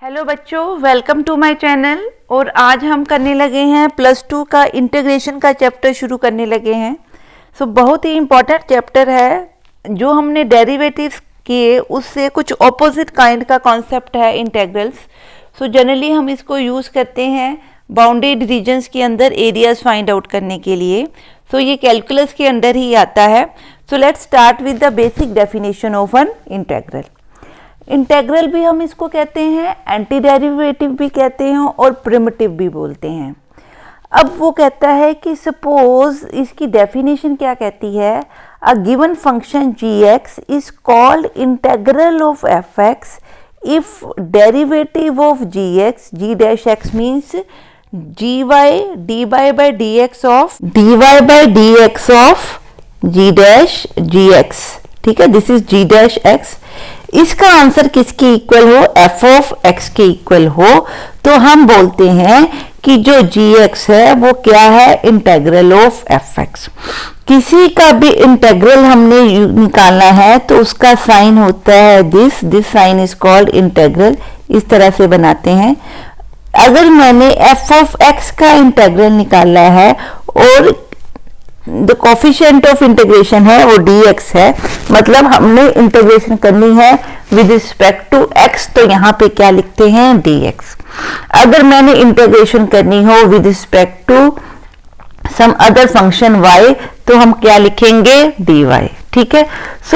Hello बच्चों, welcome to my channel. और आज हम करने लगे हैं +2 का इंटीग्रेशन का चैप्टर शुरू करने लगे हैं। बहुत ही इम्पॉर्टेंट चैप्टर है। जो हमने डेरिवेटिव्स किए उससे कुछ ऑपोजिट काइंड का कॉन्सेप्ट है इंटेग्रल्स। जनरली हम इसको यूज़ करते हैं बाउंडेड रीजन्स के अंदर एरियाज फाइंड आउट करने के लिए। ये कैलकुलस के अंदर ही आता है। Let's start with the basic definition of an integral. Integral भी हम इसको कहते हैं, एंटी डेरिवेटिव भी कहते हैं और प्रिमिटिव भी बोलते हैं। अब वो कहता है कि सपोज इसकी डेफिनेशन क्या कहती है, a given function g(x) is called integral of f(x) if derivative of g(x) g' means dy by dx of g'(x). ठीक है, दिस इज g'(x). इसका आंसर किसके इक्वल हो, f(x) के इक्वल हो, तो हम बोलते हैं कि जो g(x) है वो क्या है, इंटेग्रल ऑफ f(x). किसी का भी इंटेग्रल हमने निकालना है तो उसका साइन होता है this sign is called integral. इस तरह से बनाते हैं। अगर मैंने f(x) का इंटेग्रल निकाला है और द कोफिशिएंट ऑफ इंटीग्रेशन है वो dx है, मतलब हमने इंटीग्रेशन करनी है विद रिस्पेक्ट टू x, तो यहाँ पे क्या लिखते हैं, dx। अगर मैंने इंटीग्रेशन करनी हो with respect to some other function y, तो हम क्या लिखेंगे, dy। ठीक है,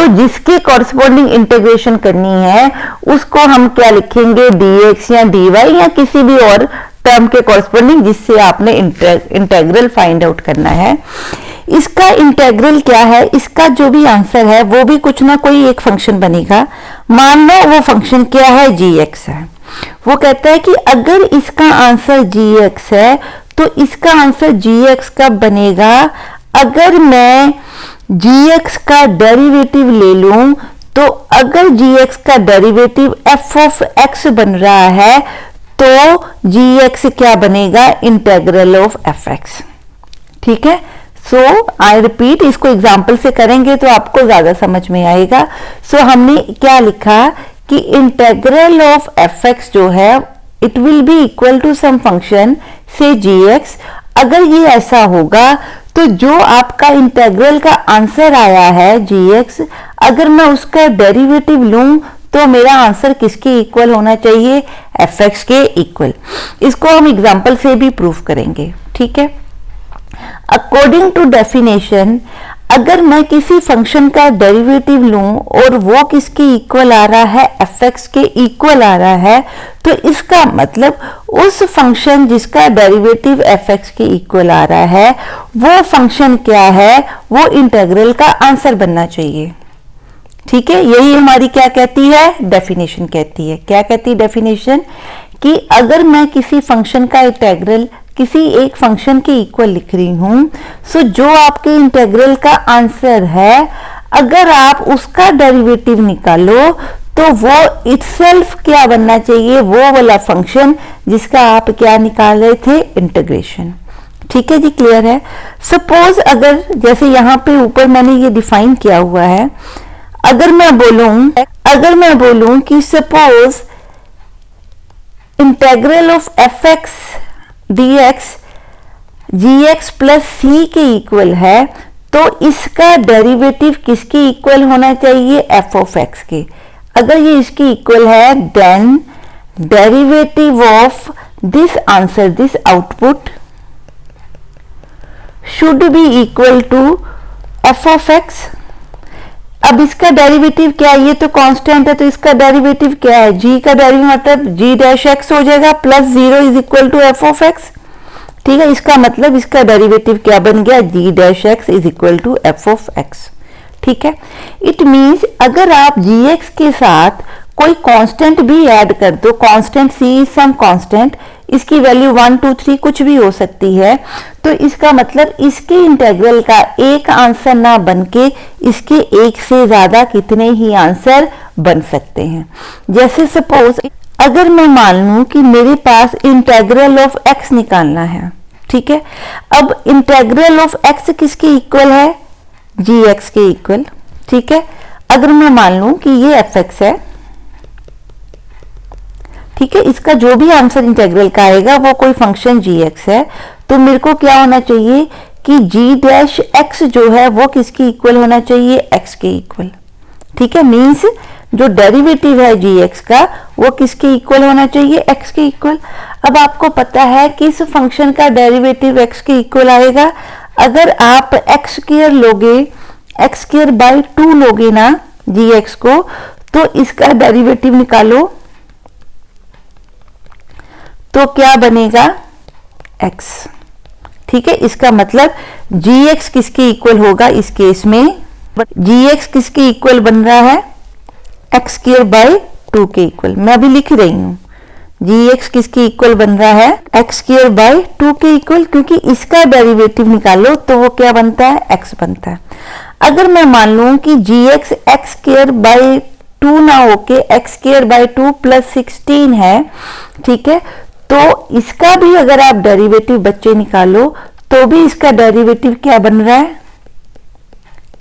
जिसके कॉरस्पॉन्डिंग इंटीग्रेशन करनी है उसको हम क्या लिखेंगे, dx या dy या किसी भी और टर्म के कॉरस्पॉन्डिंग जिससे आपने इंटेग्रल फाइंड आउट करना है। इसका इंटेग्रल क्या है, इसका जो भी आंसर है वो भी कुछ ना कोई एक फंक्शन बनेगा। मान लो वो फंक्शन क्या है, g(x) है। वो कहता है कि अगर इसका आंसर g(x) है तो इसका आंसर g(x) कब बनेगा, अगर मैं g(x) का डेरिवेटिव ले लूं। तो अगर g(x) का डेरिवेटिव f(x) बन रहा है तो g(x) क्या बनेगा, इंटेग्रल ऑफ f(x). ठीक है, आई रिपीट, इसको एग्जाम्पल से करेंगे तो आपको ज्यादा समझ में आएगा। हमने क्या लिखा कि इंटेग्रल ऑफ f(x) जो है it will be equal to some function से g(x). अगर ये ऐसा होगा तो जो आपका इंटेग्रल का आंसर आया है g(x), अगर मैं उसका डेरिवेटिव लूं तो मेरा आंसर किसके इक्वल होना चाहिए, f(x) के इक्वल। इसको हम एग्जाम्पल से भी प्रूफ करेंगे। ठीक है, अकॉर्डिंग टू डेफिनेशन, अगर मैं किसी फंक्शन का डेरिवेटिव लूं और वो किसके इक्वल आ रहा है, f(x) के इक्वल आ रहा है, तो इसका मतलब उस फंक्शन जिसका डेरिवेटिव f(x) के इक्वल आ रहा है वो फंक्शन क्या है, वो इंटीग्रल का आंसर बनना चाहिए। ठीक है, यही हमारी क्या कहती है, डेफिनेशन कहती है। क्या कहती है डेफिनेशन, कि अगर मैं किसी फंक्शन का इंटीग्रल किसी एक फंक्शन के इक्वल लिख रही हूं, जो आपके इंटीग्रल का आंसर है, अगर आप उसका डेरिवेटिव निकालो तो वो इटसेल्फ क्या बनना चाहिए, वो वाला फंक्शन जिसका आप क्या निकाल रहे थे, इंटीग्रेशन। ठीक है जी, क्लियर है। सपोज अगर जैसे यहाँ पे ऊपर मैंने ये डिफाइन किया हुआ है, अगर मैं बोलूं कि suppose integral of f(x) dx g(x) plus c के इक्वल है, तो इसका डेरिवेटिव किसके इक्वल होना चाहिए, f(x) के। अगर ये इसके इक्वल है then derivative of this answer, this output should be equal to f(x). अब इसका डेरिवेटिव क्या है, ये तो कांस्टेंट है तो इसका डेरिवेटिव क्या है, g का डेरिवेटिव मतलब g'(x) हो जाएगा plus 0 is equal to f(x). ठीक है, इसका मतलब इसका डेरिवेटिव क्या बन गया, g'(x) is equal to f(x). ठीक है, इट मींस अगर आप g(x) के साथ कोई कांस्टेंट भी ऐड कर दो, कांस्टेंट c सम कांस्टेंट, इसकी वैल्यू 1 2 3 कुछ भी हो सकती है, तो इसका मतलब इसके इंटीग्रल का एक आंसर ना बनके इसके एक से ज्यादा कितने ही आंसर बन सकते हैं। जैसे सपोज अगर मैं मान लूं कि मेरे पास इंटीग्रल ऑफ x निकालना है। ठीक है, अब इंटीग्रल ऑफ x किसके इक्वल है, g(x) के इक्वल। ठीक है, अगर मैं मान लूं कि ये f(x) है, ठीक है, इसका जो भी आंसर इंटीग्रल का आएगा वो कोई फंक्शन g(x) है, तो मेरे को क्या होना चाहिए कि g'(x) जो है वो किसकी इक्वल होना चाहिए, x के इक्वल। ठीक है, मीन्स जो डेरिवेटिव है g(x) का वो किसके इक्वल होना चाहिए, x के इक्वल। अब आपको पता है कि इस फंक्शन का डेरिवेटिव x के इक्वल आएगा। अगर आप x² लोगे, x²/2 लोगे ना g(x) को, तो इसका डेरिवेटिव निकालो तो क्या बनेगा, x। ठीक है, इसका मतलब g(x) किसके इक्वल होगा इस केस में, g(x) किसके इक्वल बन रहा है, x²/2 के इक्वल। मैं अभी लिख रही हूं, g(x) किसके इक्वल बन रहा है, x²/2 के इक्वल, क्योंकि इसका डेरिवेटिव निकालो तो वो क्या बनता है, x बनता है। अगर मैं मान लूं कि g(x) x²/2 ना होके x²/2 + 16 है, ठीक है, तो इसका भी अगर आप डेरिवेटिव बच्चे निकालो तो भी इसका डेरिवेटिव क्या बन रहा है,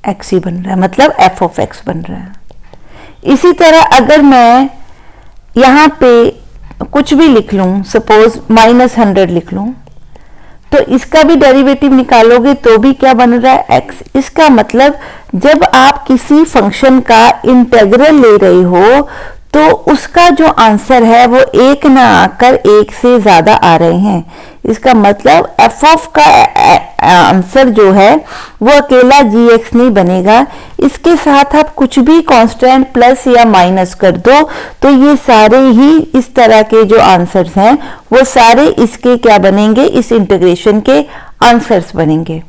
x ही बन रहा है, मतलब f(x) बन रहा है। इसी तरह अगर मैं यहां पे कुछ भी लिख लूं, सपोज -100 लिख लूं, तो इसका भी डेरिवेटिव निकालोगे तो भी क्या बन रहा है, x। इसका मतलब जब आप किसी फंक्शन का इंटीग्रल ले रहे हो तो उसका जो आंसर है वो एक ना आकर एक से ज्यादा आ रहे हैं। इसका मतलब f का आंसर जो है वो अकेला g(x) नहीं बनेगा, इसके साथ आप कुछ भी कांस्टेंट प्लस या माइनस कर दो तो ये सारे ही इस तरह के जो आंसर्स हैं वो सारे इसके क्या बनेंगे, इस इंटीग्रेशन के आंसर्स बनेंगे।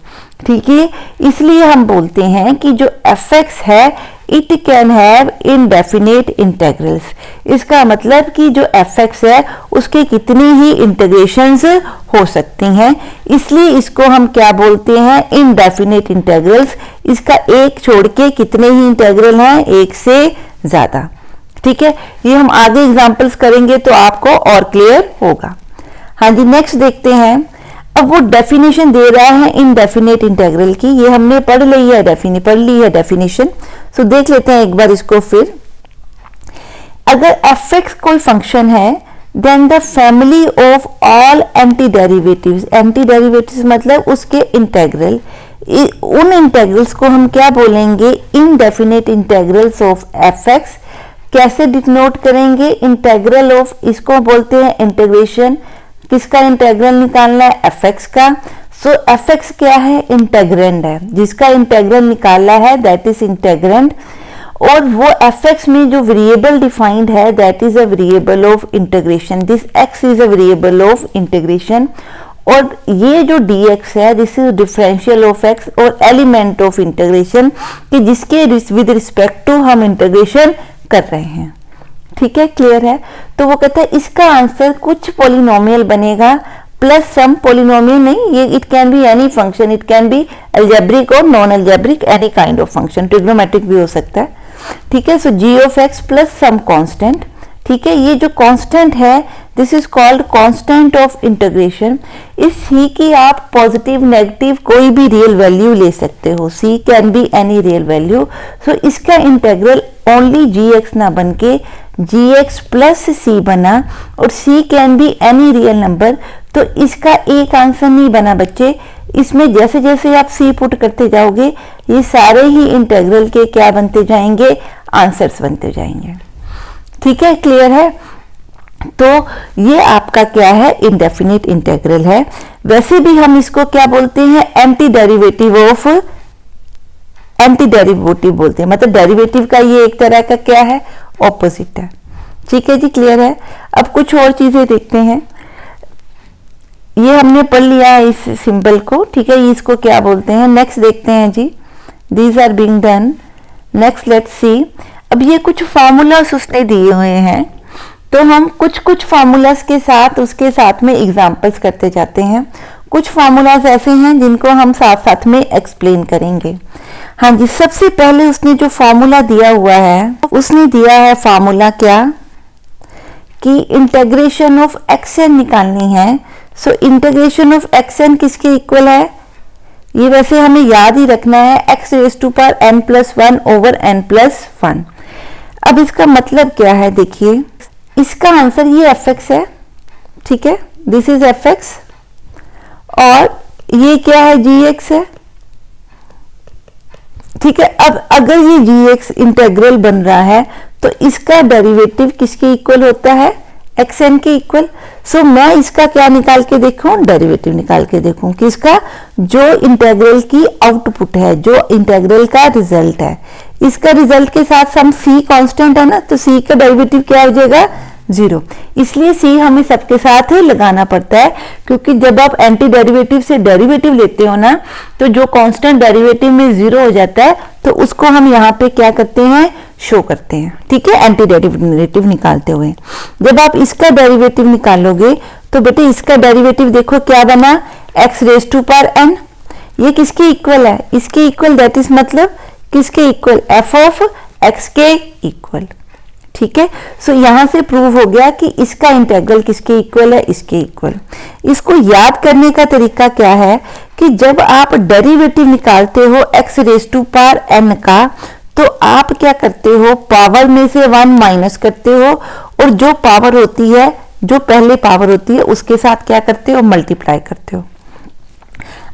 ठीक है, इसलिए हम बोलते हैं कि जो f(x) है it can have indefinite integrals. इसका मतलब कि जो f(x) है उसके कितनी ही इंटीग्रेशंस हो सकती हैं, इसलिए इसको हम क्या बोलते हैं, इनडेफिनेट इंटीग्रल्स। इसका एक छोड़ के कितने ही इंटीग्रल हैं, एक से ज्यादा। ठीक है, ये हम आगे एग्जांपल्स करेंगे तो आपको और क्लियर होगा। हाँ जी, नेक्स्ट देखते हैं। अब वो डेफिनेशन दे रहा है इनडेफिनेट इंटीग्रल की, ये हमने पढ़ ली है डेफिनेशन। सो देख लेते हैं एक बार इसको फिर। अगर f(x) कोई फंक्शन है, then the family of all anti derivatives मतलब उसके इंटीग्रल, उन इंटीग्रल्स को हम क्या बोलेंगे, इनडेफिनेट इंटीग्रल्स ऑफ f(x). कैसे डिनोट करेंगे, इंटीग्रल ऑफ, इसको बोलते हैं इंटीग्रेशन। किसका इंटीग्रल निकालना है, f(x) का। सो f(x) क्या है, इंटीग्रैंड है, जिसका इंटीग्रल निकाला है दैट इज इंटीग्रैंड। और वो f(x) में जो वेरिएबल डिफाइंड है that is a variable of integration, this x is a variable of integration. और ये जो dx है this is differential of x और एलिमेंट ऑफ इंटीग्रेशन, कि जिसके विद रिस्पेक्ट टू हम इंटीग्रेशन कर रहे हैं। ठीक है, क्लियर है। तो वो कहता है इसका आंसर कुछ पॉलिनोमियल बनेगा प्लस सम पॉलिनोमियल नहीं, ये it can be any function, it can be algebraic और non algebraic, any kind of function, trigonometric भी हो सकता है। ठीक है, सो g(x) प्लस सम कांस्टेंट। ठीक है, ये जो कांस्टेंट है this is called constant of integration. इस c की आप पॉजिटिव नेगेटिव कोई भी रियल वैल्यू ले सकते हो, c can be any real value. So इसका इंटीग्रल ओनली g(x) ना बन के g(x) प्लस c बना, और c can be any real number. तो इसका एक आंसर नहीं बना बच्चे, इसमें जैसे जैसे आप c पुट करते जाओगे ये सारे ही इंटीग्रल के क्या बनते जाएंगे, आंसर्स बनते जाएंगे। ठीक है, क्लियर है। तो ये आपका क्या है, इनडेफिनेट इंटीग्रल है। वैसे भी हम इसको क्या बोलते हैं, एंटी डेरिवेटिव बोलते हैं, मतलब डेरिवेटिव का ये एक तरह का क्या है, ऑपोजिट है। ठीक है जी, क्लियर है। अब कुछ और चीजें देखते हैं। ये हमने पढ़ लिया है इस सिंबल को, ठीक है, इसको क्या बोलते हैं। नेक्स्ट देखते हैं जी, these are being done. Next let's see. अब ये कुछ फार्मूलास उसने दिए हुए हैं, तो हम कुछ फार्मूलास के साथ उसके साथ में एग्जांपल्स करते जाते हैं। कुछ फार्मूलास ऐसे हैं जिनको हम साथ साथ में एक्सप्लेन करेंगे। हाँ जी, सबसे पहले उसने जो फार्मूला दिया हुआ है, उसने दिया है फार्मूला क्या, कि इंटीग्रेशन ऑफ xn निकालनी है। सो इंटीग्रेशन ऑफ xn किसके इक्वल है, ये वैसे हमें याद ही रखना है, x⁻n+1/n+1। अब इसका मतलब क्या है, देखिए इसका आंसर ये एफ एक्स है, ठीक है, दिस इज एफ एक्स, और ये क्या है, जी एक्स है, ठीक है। अब अगर ये जी एक्स इंटेग्रल बन रहा है तो इसका डेरिवेटिव किसके इक्वल होता है, एक्स एन के इक्वल। सो मैं इसका क्या निकाल के देखूं, डेरिवेटिव निकाल के देखूं कि इसका जो इंटेग्रल की आउटपुट है, जो इंटेग्रल का रिजल्ट है, इसका रिजल्ट के साथ हम सी कांस्टेंट है ना, तो सी का डेरिवेटिव क्या हो जाएगा, 0। इसलिए सी हमें सबके साथ ही लगाना पड़ता है, क्योंकि जब आप एंटी डेरिवेटिव से डेरिवेटिव लेते हो ना, तो जो कांस्टेंट डेरिवेटिव में 0 हो जाता है, तो उसको हम यहाँ पे क्या करते हैं, शो करते हैं, ठीक है, एंटी डेरिवेटिव निकालते हुए। जब आप इसका डेरिवेटिव निकालोगे तो बेटे इसका डेरिवेटिव देखो क्या बना, x raise to power n, ये किसके इक्वल है, इसके इक्वल, दैट इज मतलब किसके इक्वल, एफ ऑफ एक्स के इक्वल, ठीक है। सो यहां से प्रूव हो गया कि इसका इंटेग्रल किसके इक्वल है, इसके इक्वल। इसको याद करने का तरीका क्या है कि जब आप डेरिवेटिव निकालते हो x raise to power n का, तो आप क्या करते हो, पावर में से 1 माइनस करते हो, और जो पावर होती है, जो पहले पावर होती है, उसके साथ क्या करते हो, मल्टीप्लाई करते हो।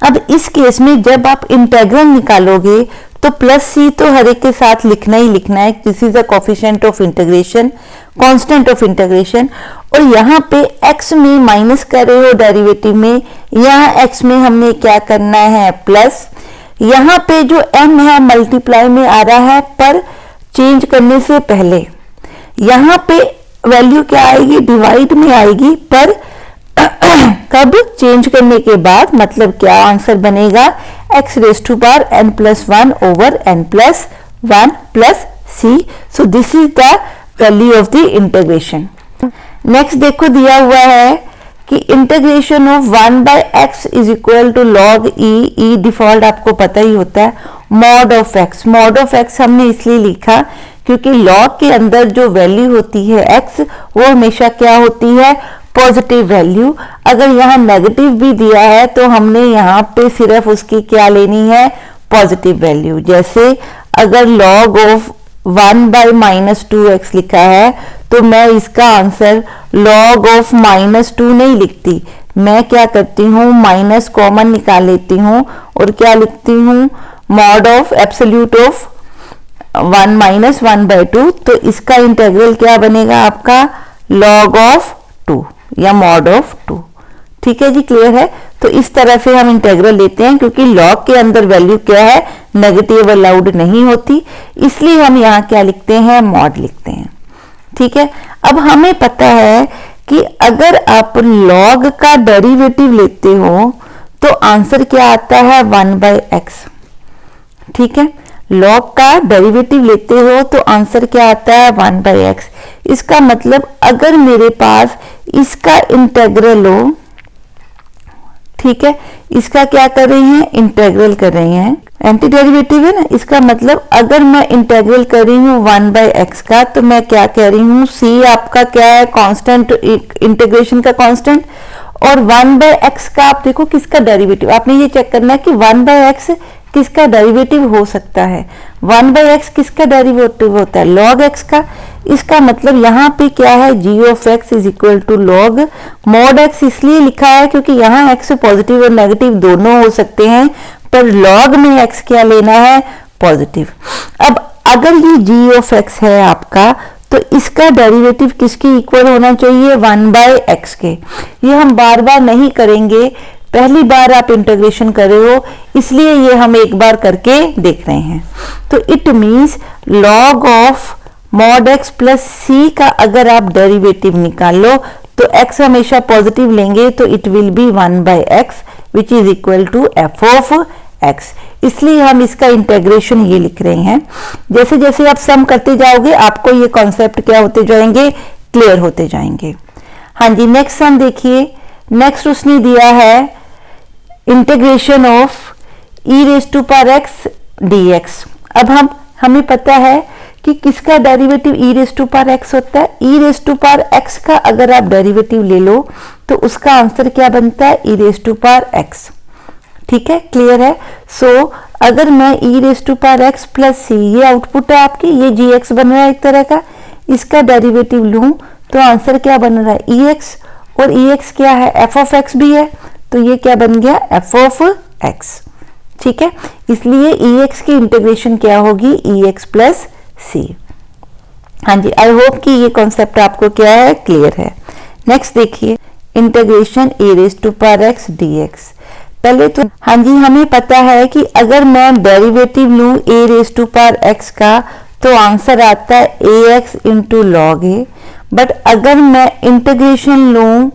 अब इस केस में जब आप इंटेग्रल निकालोगे तो प्लस सी तो हर एक के साथ लिखना ही लिखना है, this is the coefficient of integration, constant of integration. और यहाँ पे x में माइनस कर रहे हो डेरिवेटिव में, यहाँ x में हमने क्या करना है, प्लस, यहाँ पे जो m है मल्टीप्लाई में आ रहा है, पर चेंज करने से पहले यहाँ पे वैल्यू क्या आएगी, डिवाइड में आएगी, पर कब, चेंज करने के बाद, मतलब क्या आंसर बनेगा, x raise to power n plus 1 over n plus 1 plus c. So this is the value of the integration. Next देखो दिया हुआ है कि integration of 1 by x is equal to log e default आपको पता ही होता है, mod of x. Mod of x हमने इसलिए लिखा क्योंकि लॉग के अंदर जो वैल्यू होती है एक्स, वो हमेशा क्या होती है, पॉजिटिव वैल्यू। अगर यहाँ नेगेटिव भी दिया है तो हमने यहाँ पे सिर्फ उसकी क्या लेनी है, पॉजिटिव वैल्यू। जैसे अगर log of 1 bye minus 2x लिखा है तो मैं इसका आंसर लॉग ऑफ -2 नहीं लिखती, मैं क्या करती हूँ, माइनस कॉमन निकाल लेती हूँ और क्या लिखती हूँ, mod of absolute of 1 minus 1/2। तो इसका इंटीग्रल क्या बनेगा आपका, लॉग ऑफ 2 या मॉड ऑफ 2। ठीक है जी, क्लियर है। तो इस तरह से हम इंटीग्रल लेते हैं, क्योंकि लॉग के अंदर वैल्यू क्या है, नेगेटिव अलाउड नहीं होती, इसलिए हम यहाँ क्या लिखते हैं, मॉड लिखते हैं। ठीक है, अब हमें पता है कि अगर आप लॉग का डेरिवेटिव लेते हो तो आंसर क्या आता है, 1/x। ठीक है, लॉग का डेरिवेटिव लेते हो तो आंसर क्या आता है, 1/x। इसका मतलब अगर मेरे पास इसका इंटीग्रल हो, ठीक है, इसका क्या कर रहे हैं, इंटीग्रल कर रहे हैं, एंटी डेरिवेटिव है ना, इसका मतलब अगर मैं इंटीग्रल कर रही हूँ 1/x का, तो मैं क्या कह रही हूँ, c आपका क्या है, कांस्टेंट, इंटीग्रेशन का कांस्टेंट, और 1/x का आप देखो किसका डेरिवेटिव, आपने ये चेक करना है कि 1/x किसका डेरिवेटिव हो सकता है। 1/x किसका डेरिवेटिव होता है, log x का। इसका मतलब यहाँ पे क्या है, g of x is equal to log mod x, इसलिए लिखा है क्योंकि यहाँ x पॉजिटिव और नेगेटिव दोनों हो सकते हैं, पर log में x क्या लेना है, पॉजिटिव। अब अगर ये g ऑफ x है आपका, तो इसका डेरिवेटिव किसके इक्वल होना चाहिए, 1/x के। ये हम बार बार नहीं करेंगे, पहली बार आप इंटीग्रेशन कर रहे हो, इसलिए ये हम एक बार करके देख रहे हैं। तो it means log of mod x plus c का अगर आप डेरिवेटिव निकाल लो तो x हमेशा पॉजिटिव लेंगे, तो it will be 1/x which is equal to f of x। इसलिए हम इसका इंटीग्रेशन ये लिख रहे हैं। जैसे जैसे आप सम करते जाओगे आपको ये कॉन्सेप्ट क्या होते जाएंगे, क्लियर होते जाएंगे। हाँ जी, नेक्स्ट सम देखिए। नेक्स्ट उसने दिया है integration of e raise to power x dx। अब हमें पता है कि किसका derivative e raise to power x होता है, e raise to power x का अगर आप डेरिवेटिव ले लो तो उसका आंसर क्या बनता है, e raise to power x। ठीक है, क्लियर है। सो अगर मैं e raise to power x plus c, ये आउटपुट है आपकी, ये gx बन रहा है एक तरह का, इसका डेरिवेटिव लूं तो आंसर क्या बन रहा है EX, और EX क्या है f ऑफ x भी है, तो ये क्या बन गया f ऑफ x। ठीक है, इसलिए EX की इंटीग्रेशन क्या होगी EX प्लस C। हाँ जी, आई होप कि ये कॉन्सेप्ट आपको क्या है क्लियर है। नेक्स्ट देखिए integration e raise to power x dx। पहले तो हाँ जी हमें पता है कि अगर मैं डेरिवेटिव लूं a raise to power x का तो आंसर आता है ax into log a, but अगर मैं इंटीग्रेशन लूं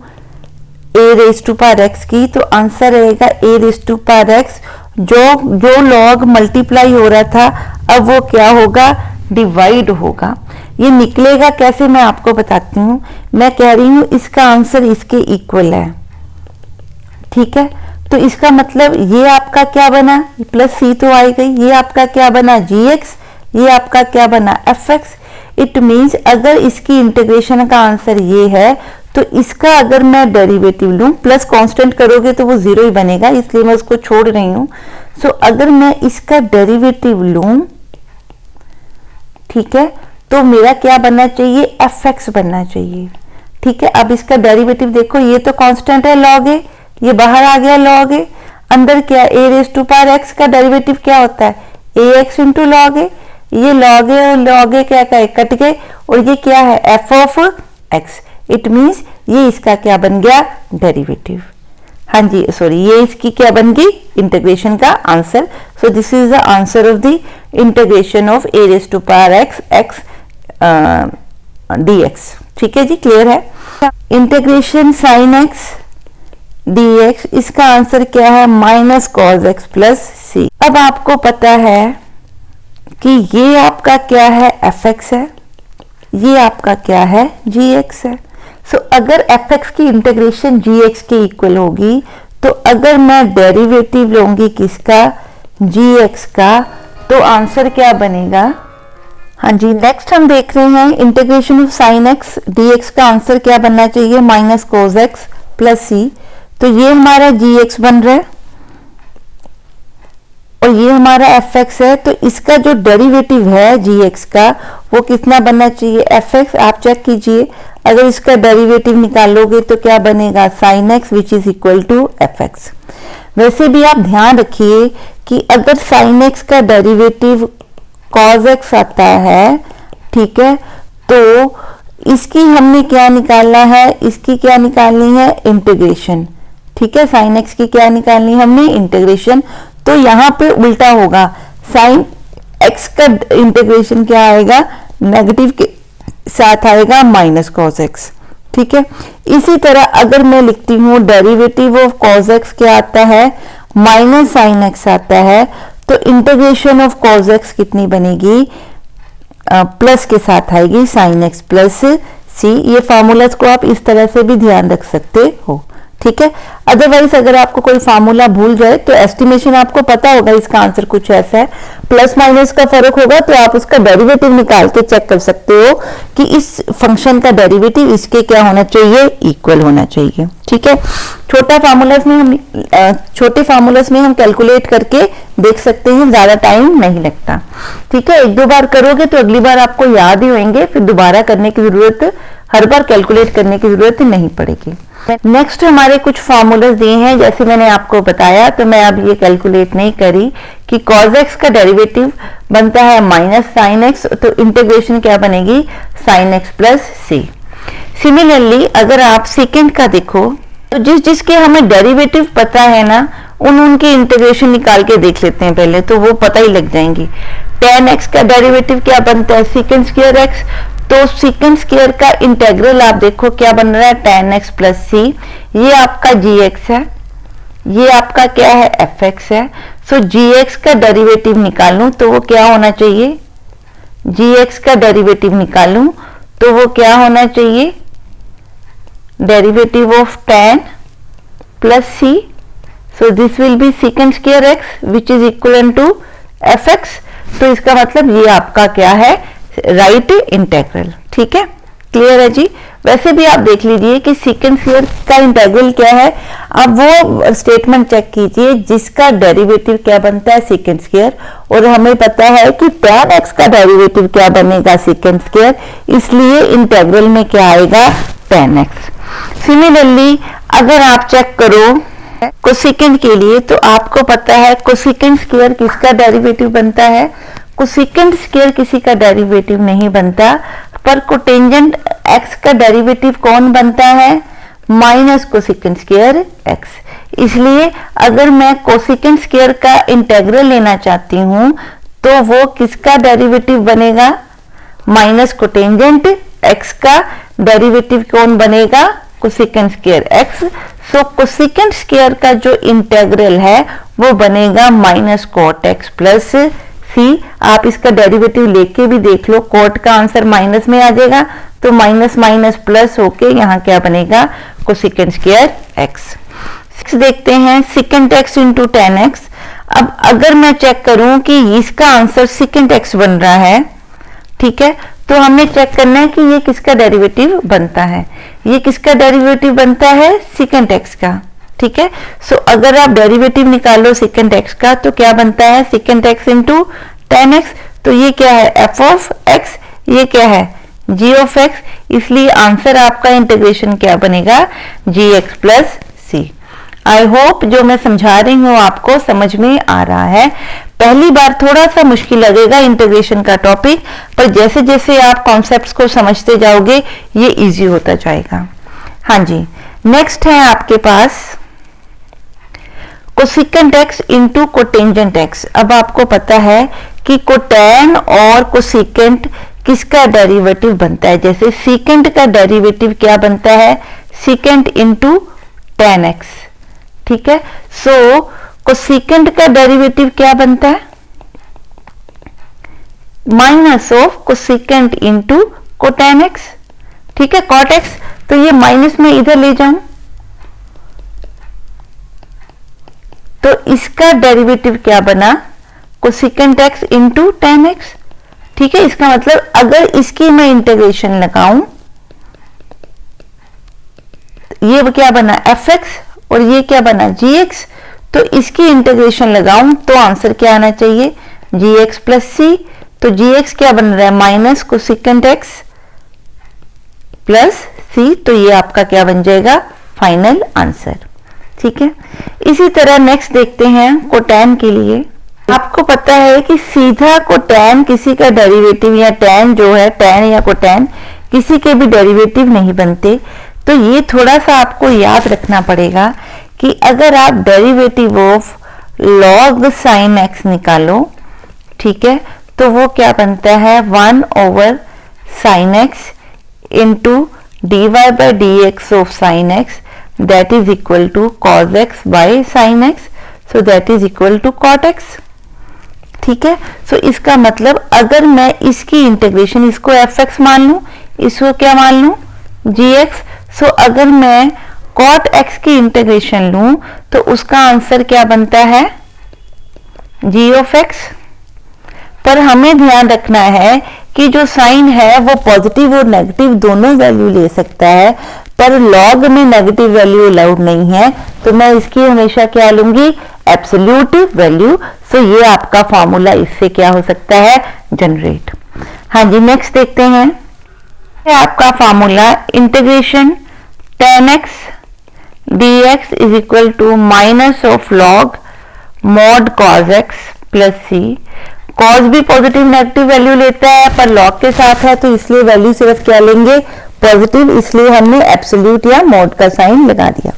a raise to power x की तो आंसर रहेगा a raise to power x, जो लॉग मल्टीप्लाई हो रहा था अब वो क्या होगा डिवाइड होगा। ये निकलेगा कैसे मैं आपको बताती हूँ। मैं कह रही हूँ इसका आंसर इसके इक्वल है। ठीक है, तो इसका मतलब ये आपका क्या बना प्लस सी तो आई गई, ये आपका क्या बना gx, ये आपका क्या बना fx। इट मीन्स अगर इसकी इंटीग्रेशन का आंसर ये है तो इसका अगर मैं डेरिवेटिव लूं, प्लस कांस्टेंट करोगे तो वो जीरो ही बनेगा, इसलिए मैं उसको छोड़ रही हूं। सो अगर मैं इसका डेरिवेटिव लूं, ठीक है, तो मेरा क्या बनना चाहिए fx बनना चाहिए। ठीक है, अब इसका डेरिवेटिव देखो, ये तो कांस्टेंट है log a, ये बाहर आ गया log a, अंदर क्या a raise to power x का डेरिवेटिव क्या होता है ax इंटू log a, ये log a और log a क्या कट गए और ये क्या है f of x। It means ये इसका क्या बन गया डेरिवेटिव। हाँ जी सॉरी, ये इसकी क्या बन गई इंटीग्रेशन का answer. So this is the answer of the integration of a raise to power x dx। ठीक है जी, क्लियर है। इंटीग्रेशन साइन x dx, इसका आंसर क्या है minus cos x plus c. अब आपको पता है कि ये आपका क्या है fx है, ये आपका क्या है gx है। सो अगर fx की इंटीग्रेशन gx के इक्वल होगी तो अगर मैं डेरिवेटिव लूंगी किसका gx का तो आंसर क्या बनेगा। हाँ जी, नेक्स्ट हम देख रहे हैं integration of sine x dx का आंसर क्या बनना चाहिए minus cos x plus c. तो ये हमारा gx बन रहा है और ये हमारा fx है, तो इसका जो डेरिवेटिव है gx का वो कितना बनना चाहिए fx। आप चेक कीजिए, अगर इसका डेरिवेटिव निकालोगे तो क्या बनेगा sine x which is equal to fx। वैसे भी आप ध्यान रखिए कि अगर साइन x का डेरिवेटिव cos x आता है, ठीक है, तो इसकी हमने क्या निकालना है, इसकी क्या निकालनी है इंटीग्रेशन। ठीक है, साइन x की क्या निकालनी है हमने इंटीग्रेशन। तो यहाँ पे उल्टा होगा, साइन x का इंटीग्रेशन क्या आएगा नेगेटिव के साथ आएगा माइनस कॉस x। ठीक है, इसी तरह अगर मैं लिखती हूँ डेरिवेटिव ऑफ कॉस x क्या आता है माइनस साइन x आता है, तो इंटीग्रेशन ऑफ कॉस x कितनी बनेगी प्लस के साथ आएगी साइन x प्लस सी। ये फार्मूलाज को आप इस तरह से भी ध्यान रख सकते हो। ठीक है, अदरवाइज अगर आपको कोई फार्मूला भूल जाए तो एस्टिमेशन आपको पता होगा इसका आंसर कुछ ऐसा है, प्लस माइनस का फर्क होगा तो आप उसका डेरिवेटिव निकाल के चेक कर सकते हो कि इस फंक्शन का डेरिवेटिव इसके क्या होना चाहिए इक्वल होना चाहिए। ठीक है, छोटे फार्मूलाज में हम कैलकुलेट करके देख सकते हैं, ज्यादा टाइम नहीं लगता। ठीक है, एक दो बार करोगे तो अगली बार आपको याद ही होंगे, फिर दोबारा करने की जरूरत, हर बार कैलकुलेट करने की जरूरत नहीं पड़ेगी। नेक्स्ट हमारे कुछ फार्मूलाज दिए हैं, जैसे मैंने आपको बताया, तो मैं अब ये कैलकुलेट नहीं करी कि cos x का डेरिवेटिव बनता है माइनस साइन x, तो इंटीग्रेशन क्या बनेगी साइन x प्लस सी। सिमिलरली अगर आप सेकेंड का देखो तो जिसके हमें डेरिवेटिव पता है ना उनकी इंटीग्रेशन निकाल के देख लेते हैं पहले, तो वो पता ही लग जाएंगी। tan x का डेरिवेटिव क्या बनता है सेकेंड स्क्वायर x, तो सेकेंड स्क्वायर का इंटीग्रल आप देखो क्या बन रहा है tan x प्लस सी। ये आपका gx है, ये आपका क्या है fx है। सो gx का डेरिवेटिव निकालूं तो वो क्या होना चाहिए, gx का डेरिवेटिव निकालूं तो वो क्या होना चाहिए derivative of tan plus c. So this will be second square x which is equal to fx। तो इसका मतलब ये आपका क्या है राइट इंटीग्रल। ठीक है, क्लियर है जी। वैसे भी आप देख लीजिए कि सीकेंट स्क्वायर का इंटीग्रल क्या है। अब वो स्टेटमेंट चेक कीजिए जिसका डेरिवेटिव क्या बनता है सीकेंट स्क्वायर, और हमें पता है कि tan x का डेरिवेटिव क्या बनेगा सीकेंट स्क्वायर, इसलिए इंटीग्रल में क्या आएगा tan x। सिमिलरली अगर आप चेक करो कोसेकेंट के लिए तो आपको पता है कोसेकेंट स्क्वायर किसका डेरिवेटिव बनता है। कोसेकेंट स्क्वायर किसी का डेरिवेटिव नहीं बनता, पर कोटेंजेंट x का डेरिवेटिव कौन बनता है, माइनस कोसेकेंट स्क्वायर x। इसलिए अगर मैं कोसेकेंट स्क्वायर का इंटीग्रल लेना चाहती हूं तो वो किसका डेरिवेटिव बनेगा, माइनस कोटेंजेंट x का डेरिवेटिव कौन बनेगा, कोसेकेंट स्क्वायर x। सो कोसेकेंट स्क्वायर का जो इंटीग्रल है वो बनेगा माइनस कॉट x प्लस सी। आप इसका डेरिवेटिव लेके भी देख लो, कॉट का आंसर माइनस में आ जाएगा तो माइनस माइनस प्लस होके यहाँ क्या बनेगा कोसेकेंट स्क्वायर x। देखते हैं secant x into ten x. अब अगर मैं चेक करूं कि इसका आंसर सेकेंट x बन रहा है, ठीक है, तो हमें चेक करना है कि ये किसका डेरिवेटिव बनता है। ये किसका डेरिवेटिव बनता है, सेकेंट x का, ठीक है। सो अगर आप डेरिवेटिव निकालो सेकेंट x का तो क्या बनता है secant x into ten x. तो ये क्या है f ऑफ x, ये क्या है g ऑफ x, इसलिए आंसर आपका इंटीग्रेशन क्या बनेगा gx plus c. I hope जो मैं समझा रही हूँ आपको समझ में आ रहा है। पहली बार थोड़ा सा मुश्किल लगेगा इंटीग्रेशन का टॉपिक, पर जैसे जैसे आप कॉन्सेप्ट्स को समझते जाओगे ये इजी होता जाएगा। हाँ जी, नेक्स्ट है आपके पास cosecant x into cotangent x। अब आपको पता है कि कोटैन और कोसेकेंट किसका डेरिवेटिव बनता है। जैसे सीकेंट का डेरिवेटिव क्या बनता है, सीकेंट इंटू टेन एक्स, ठीक है। सो कोसेकेंट का डेरिवेटिव क्या बनता है, minus of cosecant into cotan x, ठीक है, कॉट एक्स। तो ये माइनस में इधर ले जाऊं तो इसका डेरिवेटिव क्या बना, cosecant x into ten x, ठीक है। इसका मतलब अगर इसकी मैं इंटीग्रेशन लगाऊं, ये क्या बना एफ एक्स और ये क्या बना जी एक्स, तो इसकी इंटीग्रेशन लगाऊं तो आंसर क्या आना चाहिए जी एक्स प्लस सी। तो जी एक्स क्या बन रहा है minus cosecant x plus c, तो ये आपका क्या बन जाएगा फाइनल आंसर, ठीक है। इसी तरह नेक्स्ट देखते हैं कोटैन के लिए। आपको पता है कि सीधा कोटैन किसी का डेरिवेटिव या टैन जो है टैन या कोटैन किसी के भी डेरिवेटिव नहीं बनते। तो ये थोड़ा सा आपको याद रखना पड़ेगा कि अगर आप derivative of log sine x निकालो, ठीक है, तो वो क्या बनता है 1 over sine x into d y by d x of sine x, that is equal to cos x by sine x, so that is equal to cot x, ठीक है। सो इसका मतलब अगर मैं इसकी इंटीग्रेशन, इसको एफ एक्स मान लूं, इसको क्या मान लूं जी एक्स, सो अगर मैं कॉट एक्स की इंटीग्रेशन लूं तो उसका आंसर क्या बनता है जी ऑफ एक्स। पर हमें ध्यान रखना है कि जो साइन है वो पॉजिटिव और नेगेटिव दोनों वैल्यू ले सकता है, पर लॉग में नेगेटिव वैल्यू अलाउड नहीं है, तो मैं इसकी हमेशा क्या लूंगी एब्सोल्यूट वैल्यू। सो ये आपका फॉर्मूला इससे क्या हो सकता है जनरेट। हाँ जी, नेक्स्ट देखते हैं आपका formula integration tan x d x is equal to minus of log mod cos x plus c. Cos भी पॉजिटिव नेगेटिव वैल्यू लेता है, पर लॉग के साथ है तो इसलिए वैल्यू सिर्फ क्या लेंगे पॉजिटिव, इसलिए हमने एब्सोल्यूट या मॉड का साइन लगा दिया।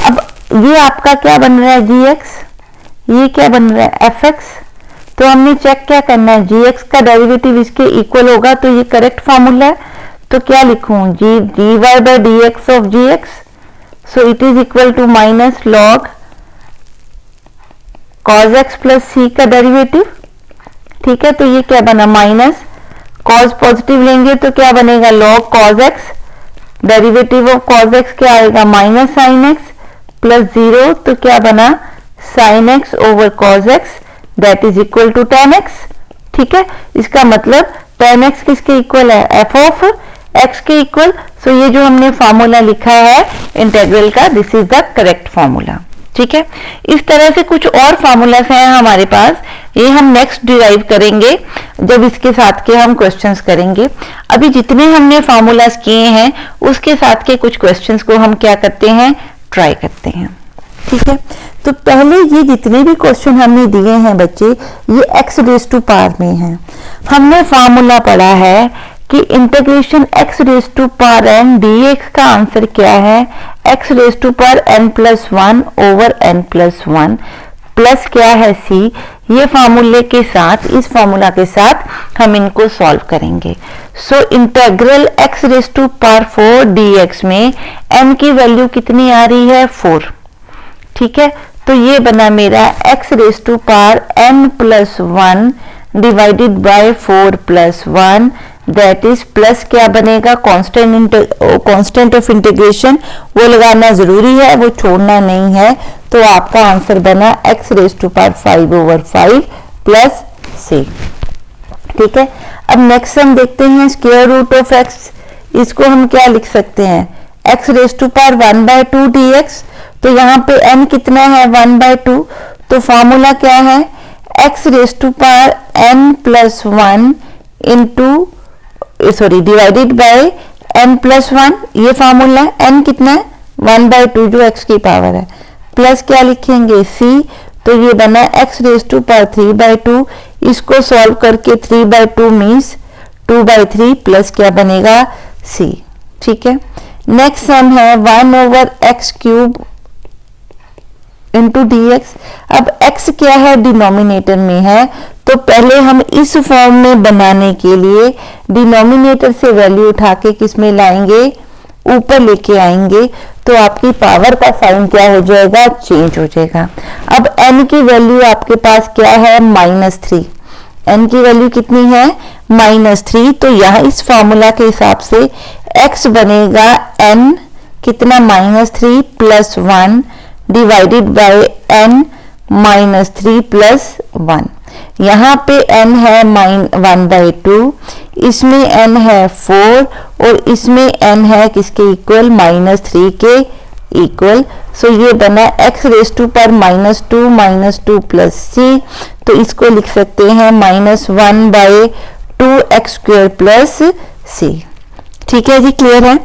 अब ये आपका क्या बन रहा है जी एक्स, ये क्या बन रहा है एफ एक्स। तो हमने चेक क्या करना है, जी एक्स का डेरिवेटिव इसके इक्वल होगा तो ये करेक्ट फॉर्मूला है। तो क्या लिखूं d y by d x of g x, so it is equal to minus log cos x plus c का डेरिवेटिव, ठीक है। तो ये क्या बना माइनस कॉज पॉजिटिव लेंगे तो क्या बनेगा log cos x, derivative of cos x क्या आएगा माइनस साइन एक्स प्लस 0, तो क्या बना sine x over cos x that is equal to tan x, ठीक है। इसका मतलब टेन एक्स किसके इक्वल है एफ ऑफ x के इक्वल, सो ये जो हमने फॉर्मूला लिखा है इंटीग्रल का, this is the correct formula. ठीक है, इस तरह से कुछ और फॉर्मूलास हैं हमारे पास, ये हम नेक्स्ट डिराइव करेंगे जब इसके साथ के हम क्वेश्चंस करेंगे। अभी जितने हमने फॉर्मूलास किए हैं उसके साथ के कुछ क्वेश्चंस को हम क्या करते हैं, ट्राई करते हैं। ठीक है, तो पहले ये जितने भी क्वेश्चन हमने दिए हैं बच्चे, ये x रेज टू पावर में हैं। हमने फॉर्मूला पढ़ा है कि integration x raise to power n dx का आंसर क्या है, x raise to power n plus 1 over n plus 1 plus क्या है c। ये फॉर्मूले के साथ, इस फॉर्मूला के साथ हम इनको सॉल्व करेंगे। So integral x raise to power 4 dx में n की वैल्यू कितनी आ रही है, 4। ठीक है, तो ये बना मेरा x raise to power n plus 1 divided by 4 plus 1, that is plus क्या बनेगा, कांस्टेंट ऑफ इंटीग्रेशन वो लगाना जरूरी है, वो छोड़ना नहीं है। तो आपका आंसर बना x raise to power 5 over 5 plus c। ठीक है, अब नेक्स्ट हम देखते हैं स्क्वायर रूट ऑफ x। इसको हम क्या लिख सकते हैं, x raise to power 1/2 dx। तो यहाँ पे n कितना है, 1/2। तो फॉर्मूला क्या है, x raise to power n plus 1 into divided by n plus 1, ये फॉर्मूला है। n कितना है, 1/2 जो x की पावर है, प्लस क्या लिखेंगे c। तो ये बना x रेज टू पावर 3/2। इसको सॉल्व करके 3/2 मीन्स 2/3 प्लस क्या बनेगा, c। ठीक है, नेक्स्ट सम है 1 over x cube into dx। अब x क्या है, डिनोमिनेटर में है, तो पहले हम इस फॉर्म में बनाने के लिए डिनोमिनेटर से वैल्यू उठा के किस में लाएंगे, ऊपर लेके आएंगे। तो आपकी पावर का साइन क्या हो जाएगा, चेंज हो जाएगा। अब n की वैल्यू आपके पास क्या है, -3। n की वैल्यू कितनी है, -3। तो यहाँ इस फॉर्मूला के हिसाब से x बनेगा n कितना, -3 plus 1 divided by n -3 plus 1। यहाँ पे n है 1/2, इसमें n है 4 और इसमें n है किसके इक्वल, -3 के इक्वल। सो ये बना x raise to power -2 plus c। तो इसको लिख सकते हैं -1/2 x स्क्वायर प्लस c। ठीक है जी, क्लियर है।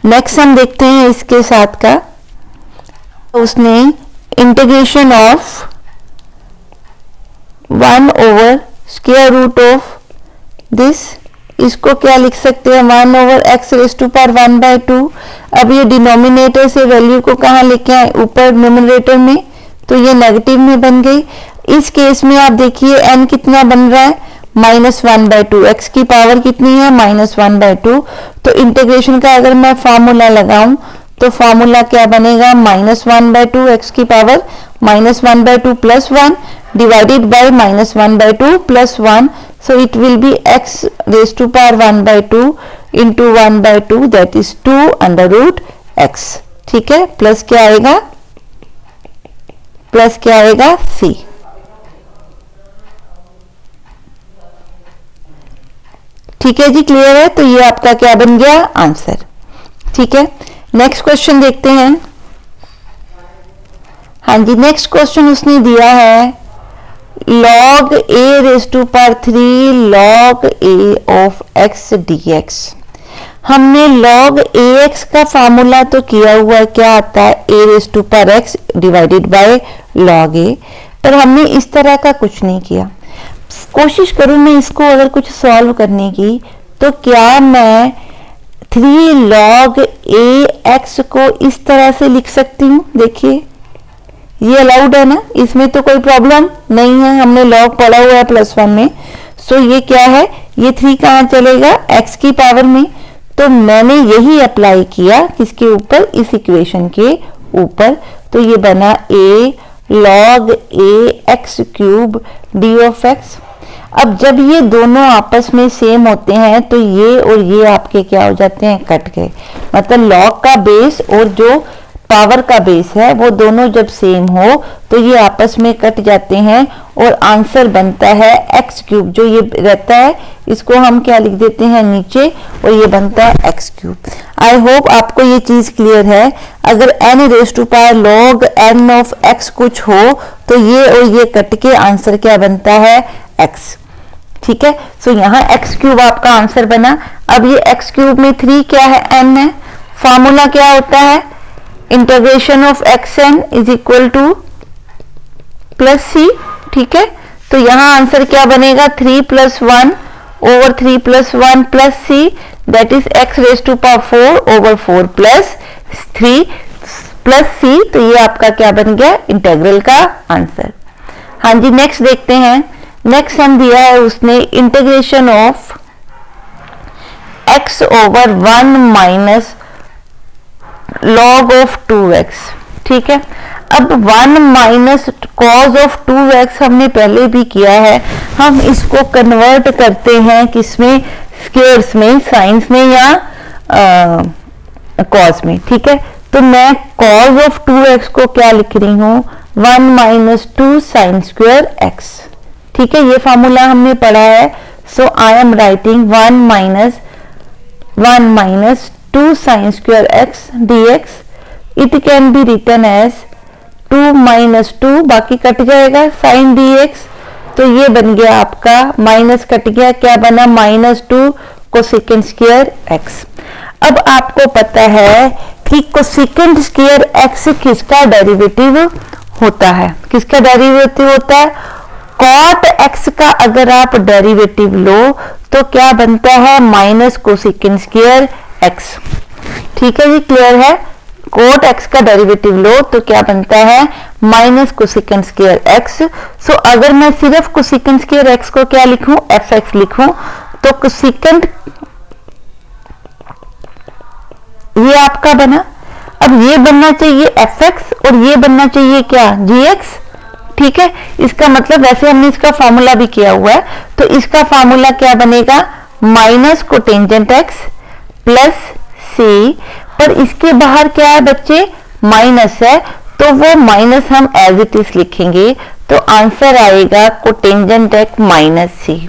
नेक्स्ट हम देखते हैं इसके साथ का, उसने integration of 1 over square root of this, इसको क्या लिख सकते हैं, 1 over x raise to power 1/2। अब ये डिनोमिनेटर से वैल्यू को कहाँ लेके आए, ऊपर न्यूमरेटर में, तो ये नेगेटिव में बन गई। इस केस में आप देखिए n कितना बन रहा है, -1/2। x की पावर कितनी है, -1/2। तो इंटीग्रेशन का अगर मैं फॉर्मूला लगाऊं तो फॉर्मूला क्या बनेगा, -1/2 x की power -1/2 plus 1 divided by -1/2 plus 1। So it will be x raise to power 1/2 into 1/2, that is 2√x। ठीक है, प्लस क्या आएगा, c। ठीक है जी, क्लियर है। तो ये आपका क्या बन गया, आंसर। ठीक है, नेक्स्ट क्वेश्चन देखते हैं। हाँ जी, नेक्स्ट क्वेश्चन उसने दिया है log a raise to power 3 log a of x dx। हमने log ax का फॉर्मूला तो किया हुआ है, क्या आता है, a raise to power x divided by log a, पर हमने इस तरह का कुछ नहीं किया। कोशिश करूं मैं इसको अगर कुछ सॉल्व करने की, तो क्या मैं 3 log ax को इस तरह से लिख सकती हूँ। देखिए ये अलाउड है ना, इसमें तो कोई प्रॉब्लम नहीं है, हमने log पढ़ा हुआ है +1 में। सो ये क्या है, ये 3 कहाँ चलेगा, x की पावर में। तो मैंने यही अप्लाई किया किसके ऊपर, इस इक्वेशन के ऊपर। तो ये बना a log ax cube d of x। अब जब ये दोनों आपस में सेम होते हैं तो ये और ये आपके क्या हो जाते हैं, कट गए। मतलब log का बेस और जो पावर का बेस है वो दोनों जब सेम हो तो ये आपस में कट जाते हैं और आंसर बनता है एक्स क्यूब। जो ये रहता है इसको हम क्या लिख देते हैं नीचे और ये बनता है एक्स क्यूब। आई होप आपको ये चीज क्लियर है। अगर n raise to power log n of x कुछ हो तो ये और ये कट के आंसर क्या बनता है x। ठीक है, सो यहाँ एक्स क्यूब आपका आंसर बना। अब ये एक्स क्यूब में 3 क्या है, n है। फॉर्मूला क्या होता है, integration of x n is equal to plus c. ठीक है, तो यहाँ आंसर क्या बनेगा 3 + 1 over 3 + 1 plus c, that is x raise to power 4 over 4 plus 3 plus c. तो ये आपका क्या बन गया, इंटीग्रल का आंसर। हाँ जी, नेक्स्ट देखते हैं। नेक्स्ट हम दिया है उसने integration of x over 1 minus log of 2x। ठीक है, अब 1 माइनस कॉज ऑफ 2x हमने पहले भी किया है। हम इसको कन्वर्ट करते हैं किसमें, स्क्वायर्स में, साइंस में या कॉज में। ठीक है, तो मैं कॉज ऑफ 2x को क्या लिख रही हूँ, 1 माइनस 2 साइन स्क्वायर x। ठीक है, ये फॉर्मूला हमने पढ़ा है। So I am writing 1 minus 2 sine square x dx। It can be written as 2 minus 2, बाकी कट जाएगा, साइन dx। तो ये बन गया आपका, माइनस कट गया, क्या बना, -2 कोसेकेंड स्क्वायर x। अब आपको पता है कि कोसेकेंड स्क्वायर x किसका डेरिवेटिव होता है, किसका डेरिवेटिव होता है, कॉट x का अगर आप डेरिवेटिव लो तो क्या बनता है, माइनस कोसेकेंड स्क्वायर x। ठीक है जी, क्लियर है। कोट x का डेरिवेटिव लो तो क्या बनता है, माइनस कोसेकेंड स्क्वायर x। सो अगर मैं सिर्फ कोसेकेंड स्क्वायर x को क्या लिखूं, fx लिखूं, तो कोसेकेंड ये आपका बना। अब ये बनना चाहिए fx और ये बनना चाहिए क्या, gx। ठीक है, इसका मतलब वैसे हमने इसका फॉर्मूला भी किया हुआ है, तो इसका फॉर्मूला क्या बनेगा, माइनस कोटेंजेंट x प्लस सी, पर इसके बाहर क्या है बच्चे, माइनस है, तो वो माइनस हम एज इट इज लिखेंगे, तो आंसर आएगा कोटेंजेंट x माइनस सी।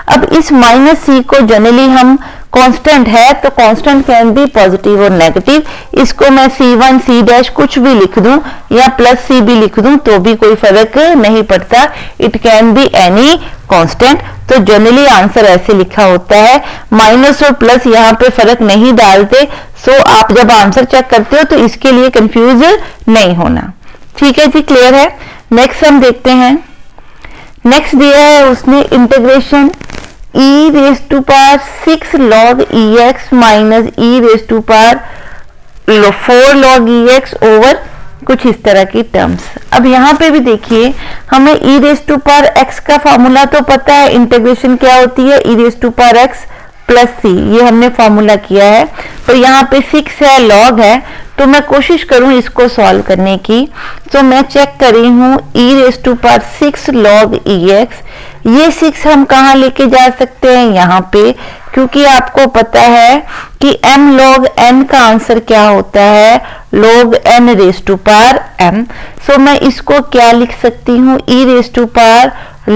अब इस माइनस सी को जनरली हम कांस्टेंट है तो कांस्टेंट कैन बी पॉजिटिव और नेगेटिव। इसको मैं C1 C डैश कुछ भी लिख दूं या प्लस सी भी लिख दूं तो भी कोई फर्क नहीं पड़ता, it can be any constant. तो जनरली आंसर ऐसे लिखा होता है, माइनस और प्लस यहाँ पे फर्क नहीं डालते। सो आप जब आंसर चेक करते हो तो इसके लिए कंफ्यूज नहीं होना। ठीक है जी, क्लियर है। नेक्स्ट हम देखते हैं। नेक्स्ट दिया है उसने integration e raise to power 6 log ex minus e raise to power 4 log ex over कुछ इस तरह की टर्म्स। अब यहाँ पे भी देखिए, हमें e raise to power x का फॉर्मूला तो पता है, इंटीग्रेशन क्या होती है, e raise to power x plus c, ये हमने फॉर्मूला किया है। तो यहाँ पे 6 है, log है, तो मैं कोशिश करूं इसको सॉल्व करने की। तो मैं चेक कर रही हूँ e raise to power 6 log ex। ये 6 हम कहाँ लेके जा सकते हैं, यहाँ पे, क्योंकि आपको पता है कि m log n का आंसर क्या होता है, log n raise to power m। So मैं इसको क्या लिख सकती हूँ, e raise to power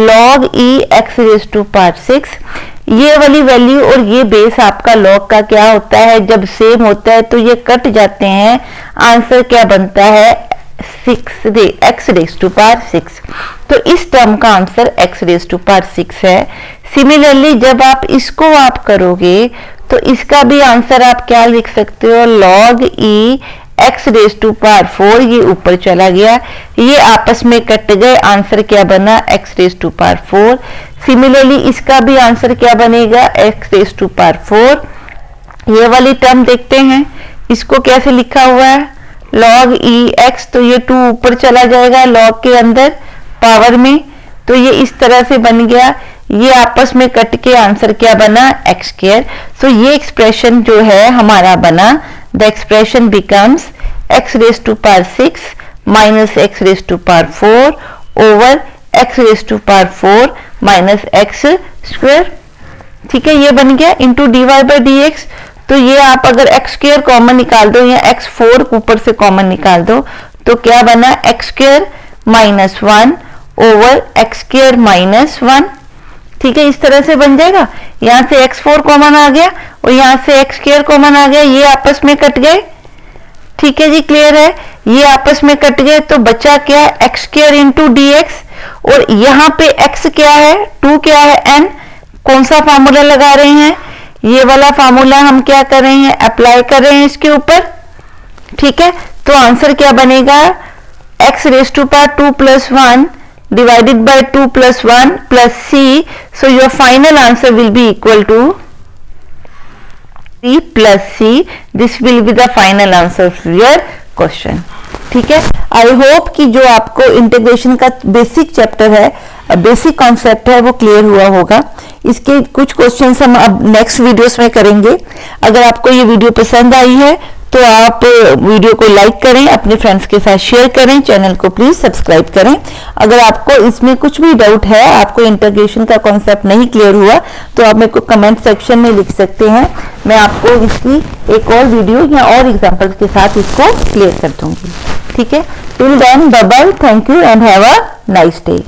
log e x raise to power 6। ये वाली वैल्यू और ये बेस आपका log का क्या होता है, जब सेम होता है तो ये कट जाते हैं, आंसर क्या बनता है, x रेज टू पावर 6। तो इस टर्म का answer x raise to power 6 है। सिमिलरली जब आप इसको आप करोगे तो इसका भी आंसर आप क्या लिख सकते हो, log e x raise to power 4, ये ऊपर चला गया, ये आपस में कट गए, आंसर क्या बना, x raise to power 4। Similarly इसका भी आंसर क्या बनेगा, x रेज टू पावर 4। ये वाली टर्म देखते हैं, इसको कैसे लिखा हुआ है, log e x, तो ये 2 ऊपर चला जाएगा log के अंदर पावर में, तो ये इस तरह से बन गया, ये आपस में कट के आंसर क्या बना, x स्क्वायर। सो ये एक्सप्रेशन जो है हमारा बना, the expression becomes x raise to power 6 minus x raise to power 4 over x raise to power 4 minus x square. ठीक है, ये बन गया इंटू dy बाई dx। तो ये आप अगर एक्स स्क्वायर कॉमन निकाल दो या x4 ऊपर से कॉमन निकाल दो तो क्या बना, x square minus 1 over x square minus 1। ठीक है, इस तरह से बन जाएगा। यहां से x4 कॉमन आ गया और यहां से एक्स स्क्वायर कॉमन आ गया, ये आपस में कट गए। ठीक है जी, क्लियर है, ये आपस में कट गए तो बचा क्या, x square into D x. और यहाँ पे x क्या है, 2 क्या है, n। कौन सा फार्मूला लगा रहे हैं, ये वाला फार्मूला हम क्या कर रहे हैं, अप्लाई कर रहे हैं इसके ऊपर। ठीक है, तो आंसर क्या बनेगा, x raise to power 2 plus 1 divided by 2 plus 1 plus c, so your final answer will be equal to 3 plus c. This will be the final answer of your question. ठीक है, आई होप कि जो आपको integration का basic chapter है, basic concept है, वो clear हुआ होगा। इसके कुछ क्वेश्चंस हम अब नेक्स्ट वीडियोस में करेंगे। अगर आपको ये वीडियो पसंद आई है तो आप वीडियो को लाइक करें, अपने फ्रेंड्स के साथ शेयर करें, चैनल को प्लीज सब्सक्राइब करें। अगर आपको इसमें कुछ भी डाउट है, आपको इंटीग्रेशन का कॉन्सेप्ट नहीं क्लियर हुआ, तो आप मेरे को कमेंट सेक्शन में लिख सकते हैं। मैं आपको इसकी एक और वीडियो या और एग्जांपल्स के साथ इसको क्लियर कर दूंगी। ठीक है, till then bye bye, thank you and have a nice day.